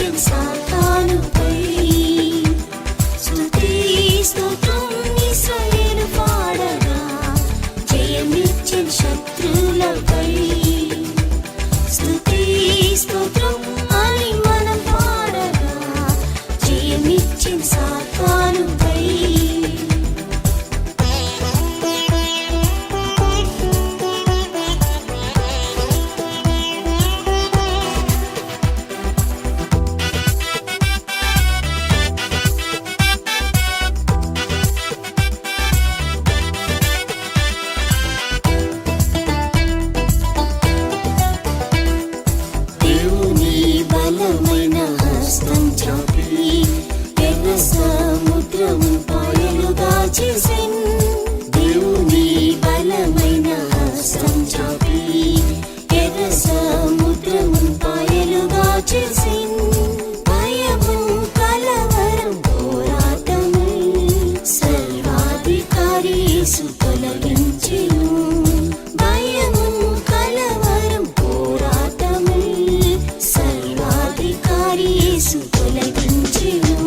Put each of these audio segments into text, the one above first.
జయమిచ్చెను సాతానుపై. స్తుతి స్తోత్రం ఇశ్రాయేలు పాడగా, జయమిచ్చెను శత్రువులపై. స్తుతి స్తోత్రం అని మనం పాడగా, జయమిచ్చెను సాతానుపై. దేవుని బలమైన హస్తం చాపి ఎర్ర సముద్రము పాయలుగా చేసెను. భయము కలవరం పోరాటము సర్వాధికారి యేసు తొలగించెను. భయము కలవరం పోరాటము సర్వాధికారి యేసు తొలగించెను.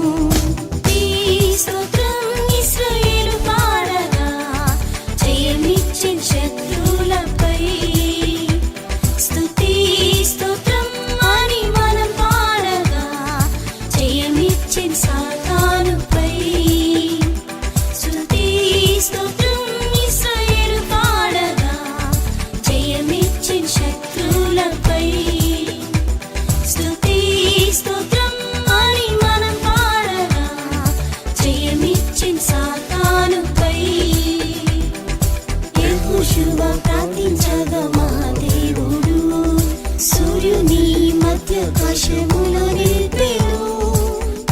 శత్రువులపై స్తుతి స్తోత్రం అని మనం పాడగా, జయమిచ్చెను సాతానుపై. స్తుతి స్తోత్రం ఇశ్రాయేలు పాడగా, జయమిచ్చెను శత్రువులపై. స్తుతి స్తోత్రం అని మనం పాడగా, జయమిచ్చెను సాతానుపై. యెహోషువ ప్రార్థించగా మహాదేవుడు సూర్యుని మధ్యాకాశములో నిలిపెను.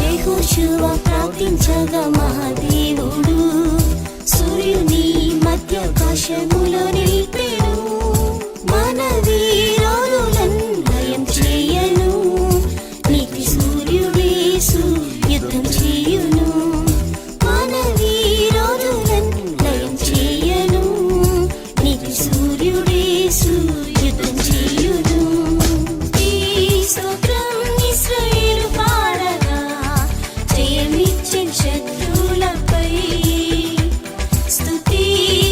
యెహోషువ ప్రార్థించగా మహాదేవుడు సూర్యుని మధ్యాకాశములో నిలిపెను. మన వీరులను లయం చేయను, నీతి సూర్యుడు యేసు యుద్ధం చేయును. మన వీరులను లయం చేయను, సూర్యుడు యేసు యుద్ధం చేయును. స్తోత్రం ఇశ్రాయేలు పాడగా, జయమిచ్చెను శత్రువులపై. స్తుతి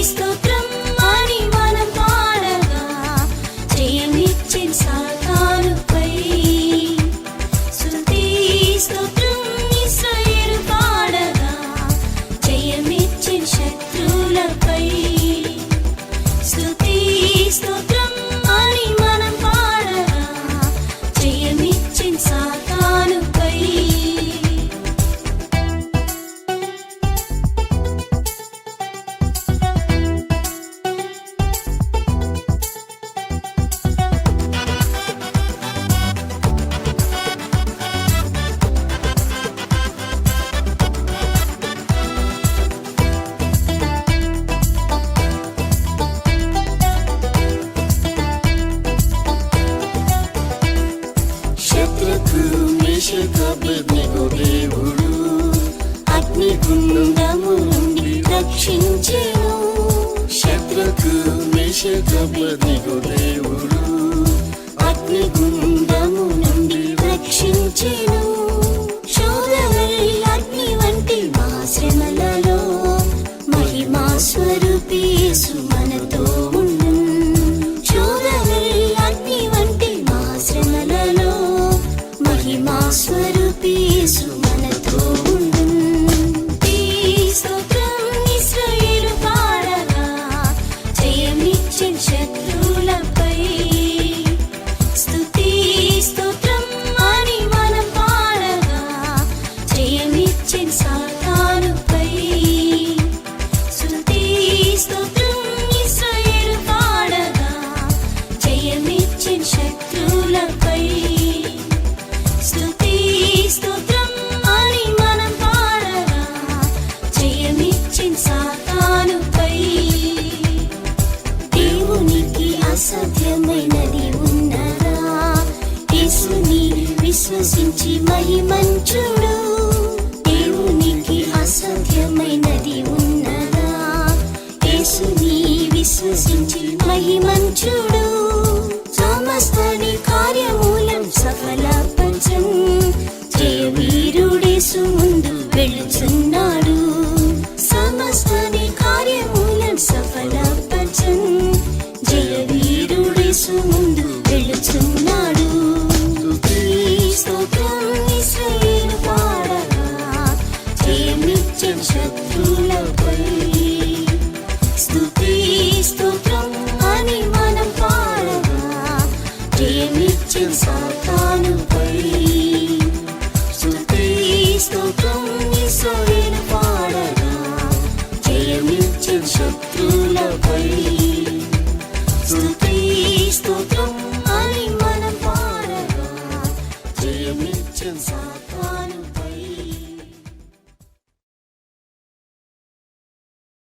స్తోత్రం అని మనం పాడగా, జయమిచ్చెను సాతానుపై. స్తుతి స్తోత్రం ఇశ్రాయేలు పాడగా, జయమిచ్చెను శత్రువులపై. స్తుతి స్తోత్రం అని మనం పాడగా, జయమిచ్చెను సాతానుపై. దేవుడు అగ్నిగుండము నుండి రక్షించెను. శత్రుకు మేషకు అబేద్నెగో దేవుడు అగ్నిగుండము నుండి రక్షించెను. శోధనల అగ్ని వంటి మహాశ్రమలలో మహిమా స్వరూపి యేసు మనతో ఉండును. శోధనల అగ్ని వంటి మహాశ్రమలలో మహిమా స్వరూపి యేసు మనతో ఉండును. స్తోత్రం ఇశ్రాయేలు పాడగా, జయమిచ్చెను శత్రువులపై. స్తుతి స్తోత్రం అని మనం పాడగా, జయమిచ్చెను సాతానుపై. స్తుతి స్తోత్రం ఇశ్రాయేలు పాడగా, జయమిచ్చెను శత్రువులపై. స్తుతి స్తోత్రం అని మనం పాడగా, జయమిచ్చెను సాతానుపై. దేవునికి అసాధ్యమైనది ఉన్నదా? యేసుని విశ్వసించి మహిమంచుడు. దేవునికి అసాధ్యమైనది ఉన్నదా? యేసుని విశ్వసించి మహిమంచుడు. సమస్తని కార్యమూలం సఫలపరచం. నిత్యం సాగే